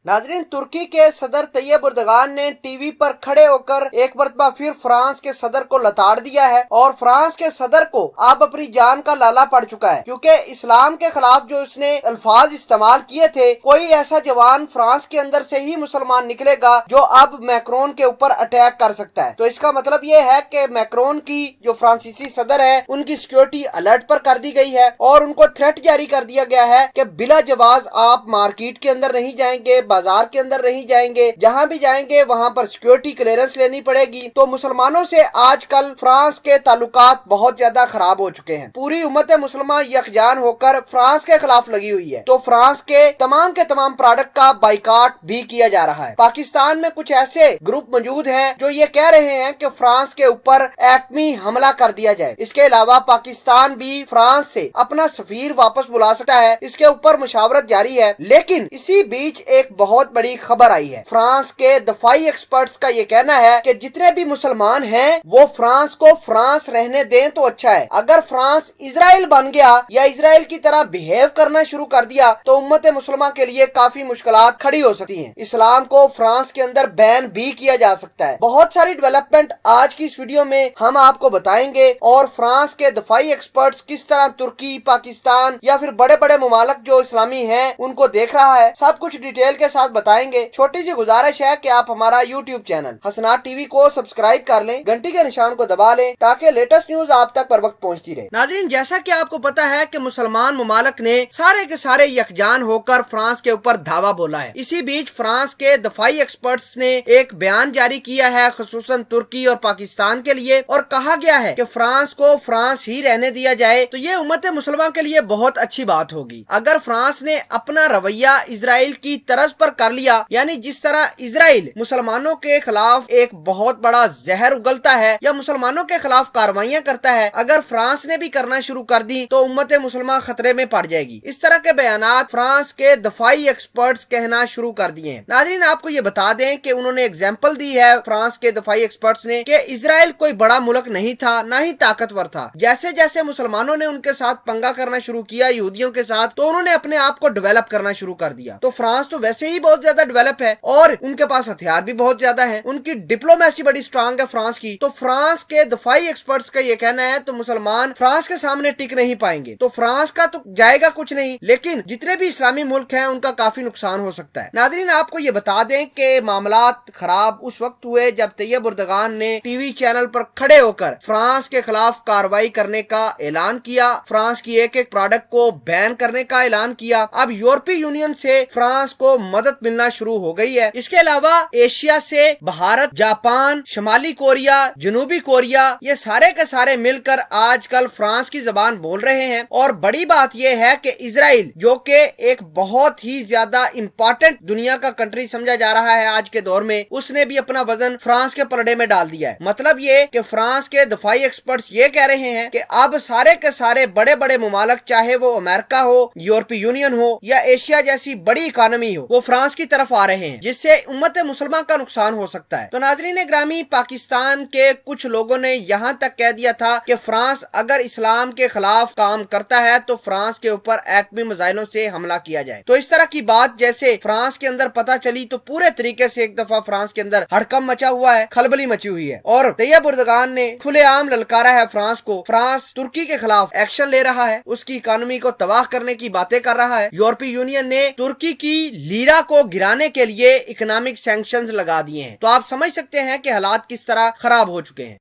नाजरीन, तुर्की के सदर तैयब एर्दोगान ने टीवी पर खड़े होकर एक मरतबा फिर फ्रांस के सदर को लताड़ दिया है और फ्रांस के सदर को अब अपनी जान का लाला पड़ चुका है, क्योंकि इस्लाम के खिलाफ जो उसने अल्फाज इस्तेमाल किए थे, कोई ऐसा जवान फ्रांस के अंदर से ही मुसलमान निकलेगा जो अब मैक्रोन के ऊपर अटैक कर सकता है। तो इसका मतलब ये है कि मैक्रोन की जो फ्रांसीसी सदर है उनकी सिक्योरिटी अलर्ट पर कर दी गई है और उनको थ्रेट जारी कर दिया गया है कि बिला जवाज आप मार्केट के अंदर नहीं जाएंगे, बाजार के अंदर नहीं जाएंगे, जहां भी जाएंगे वहां पर सिक्योरिटी क्लियरेंस लेनी पड़ेगी। तो मुसलमानों से आजकल फ्रांस के ताल्लुकात बहुत ज्यादा खराब हो चुके हैं। पूरी उम्मत मुसलमान यकजान होकर फ्रांस के खिलाफ लगी हुई है। तो फ्रांस के तमाम प्रोडक्ट का बाइकाट भी किया जा रहा है। पाकिस्तान में कुछ ऐसे ग्रुप मौजूद हैं जो ये कह रहे हैं कि फ्रांस के ऊपर एटमी हमला कर दिया जाए। इसके अलावा पाकिस्तान भी फ्रांस से अपना सफीर वापस बुला सकता है। इसके ऊपर मुशावरत जारी है। लेकिन इसी बीच एक बहुत बड़ी खबर आई है। फ्रांस के दफाई एक्सपर्ट्स का ये कहना है कि जितने भी मुसलमान हैं वो फ्रांस को फ्रांस रहने दें तो अच्छा है। अगर फ्रांस इजराइल बन गया या इजराइल की तरह बिहेव करना शुरू कर दिया तो उम्मत मुसलमान के लिए काफी मुश्किलात खड़ी हो सकती हैं। इस्लाम को फ्रांस के अंदर बैन भी किया जा सकता है। बहुत सारी डेवलपमेंट आज की इस वीडियो में हम आपको बताएंगे और फ्रांस के दफाई एक्सपर्ट्स किस तरह तुर्की, पाकिस्तान या फिर बड़े बड़े मुमालिक जो इस्लामी हैं उनको देख रहा है, सब कुछ डिटेल के साथ बताएंगे। छोटी सी गुजारिश है कि आप हमारा यूट्यूब चैनल हसनात टीवी को सब्सक्राइब कर लें, घंटी के निशान को दबा लें ताकि लेटेस्ट न्यूज आप तक पर वक्त पहुंचती रहे। नाज़रीन, जैसा कि आपको पता है कि मुसलमान मुमालिक ने सारे के सारे यकजान होकर फ्रांस के ऊपर धावा बोला है। इसी बीच फ्रांस के दफाई एक्सपर्ट्स ने एक बयान जारी किया है खुसूसन तुर्की और पाकिस्तान के लिए, और कहा गया है कि फ्रांस को फ्रांस ही रहने दिया जाए तो ये उम्मत मुसलमान के लिए बहुत अच्छी बात होगी। अगर फ्रांस ने अपना रवैया इजराइल की तरज पर कर लिया, यानी जिस तरह इजराइल मुसलमानों के खिलाफ एक बहुत बड़ा जहर उगलता है या मुसलमानों के खिलाफ कार्रवाइयां करता है, अगर फ्रांस ने भी करना शुरू कर दी तो उम्मत मुसलमान खतरे में पड़ जाएगी। इस तरह के बयानात फ्रांस के दफाई एक्सपर्ट्स कहना शुरू कर दिए हैं। नाज़रीन, आपको ये बता दें कि उन्होंने एग्जाम्पल दी है फ्रांस के दफाई एक्सपर्ट्स ने कि इजराइल कोई बड़ा मुल्क नहीं था, ना ही ताकतवर था। जैसे जैसे मुसलमानों ने उनके साथ पंगा करना शुरू किया यहूदियों के साथ, तो उन्होंने अपने आप को डेवलप करना शुरू कर दिया। तो फ्रांस तो वैसे ही बहुत ज्यादा डेवलप है और उनके पास हथियार भी बहुत ज्यादा है, उनकी डिप्लोमेसी बड़ी स्ट्रांग है फ्रांस की। तो फ्रांस के दफाई एक्सपर्ट्स का ये कहना है तो मुसलमान फ्रांस के सामने टिक नहीं पाएंगे। तो फ्रांस का तो जाएगा कुछ नहीं, लेकिन जितने भी इस्लामी मुल्क हैं उनका काफी नुकसान हो सकता है। नाज़रीन, आपको ये बता दें कि मामलात खराब उस वक्त हुए जब तैयब एर्दोगान ने टीवी चैनल पर खड़े होकर फ्रांस के खिलाफ कार्रवाई करने का ऐलान किया, फ्रांस की एक एक प्रोडक्ट को बैन करने का ऐलान किया। अब यूरोपीय यूनियन से फ्रांस को मदद मिलना शुरू हो गई है। इसके अलावा एशिया से भारत, जापान, शुमाली कोरिया, जनूबी कोरिया, ये सारे के सारे मिलकर आजकल फ्रांस की जबान बोल रहे हैं। और बड़ी बात यह है कि इजराइल, जो कि एक बहुत ही ज्यादा इंपॉर्टेंट दुनिया का कंट्री समझा जा रहा है आज के दौर में, उसने भी अपना वजन फ्रांस के पलड़े में डाल दिया है। मतलब ये कि फ्रांस के दफाई एक्सपर्ट्स ये कह रहे हैं कि अब सारे के सारे बड़े बड़े मुमालिक, चाहे वो अमेरिका हो, यूरोपीय यूनियन हो या एशिया जैसी बड़ी इकोनॉमी हो, वो फ्रांस की तरफ आ रहे हैं, जिससे उम्मत मुसलमान का नुकसान हो सकता है। तो नाज़रीन ग्रामी, पाकिस्तान के कुछ लोगों ने यहाँ तक कह दिया था कि फ्रांस अगर इस्लाम के खिलाफ काम करता है तो फ्रांस के ऊपर एटमी मिसाइलों से हमला किया जाए। तो इस तरह की बात जैसे फ्रांस के अंदर पता चली तो पूरे तरीके से एक दफा फ्रांस के अंदर हड़कंप मचा हुआ है, खलबली मची हुई है और तैयब एर्दोगान ने खुलेआम ललकारा है फ्रांस को। फ्रांस तुर्की के खिलाफ एक्शन ले रहा है, उसकी इकोनॉमी को तबाह करने की बातें कर रहा है। यूरोपीय यूनियन ने तुर्की की लीरा को गिराने के लिए इकोनॉमिक सैंक्शंस लगा दिए हैं। तो आप समझ सकते हैं कि हालात किस तरह खराब हो चुके हैं।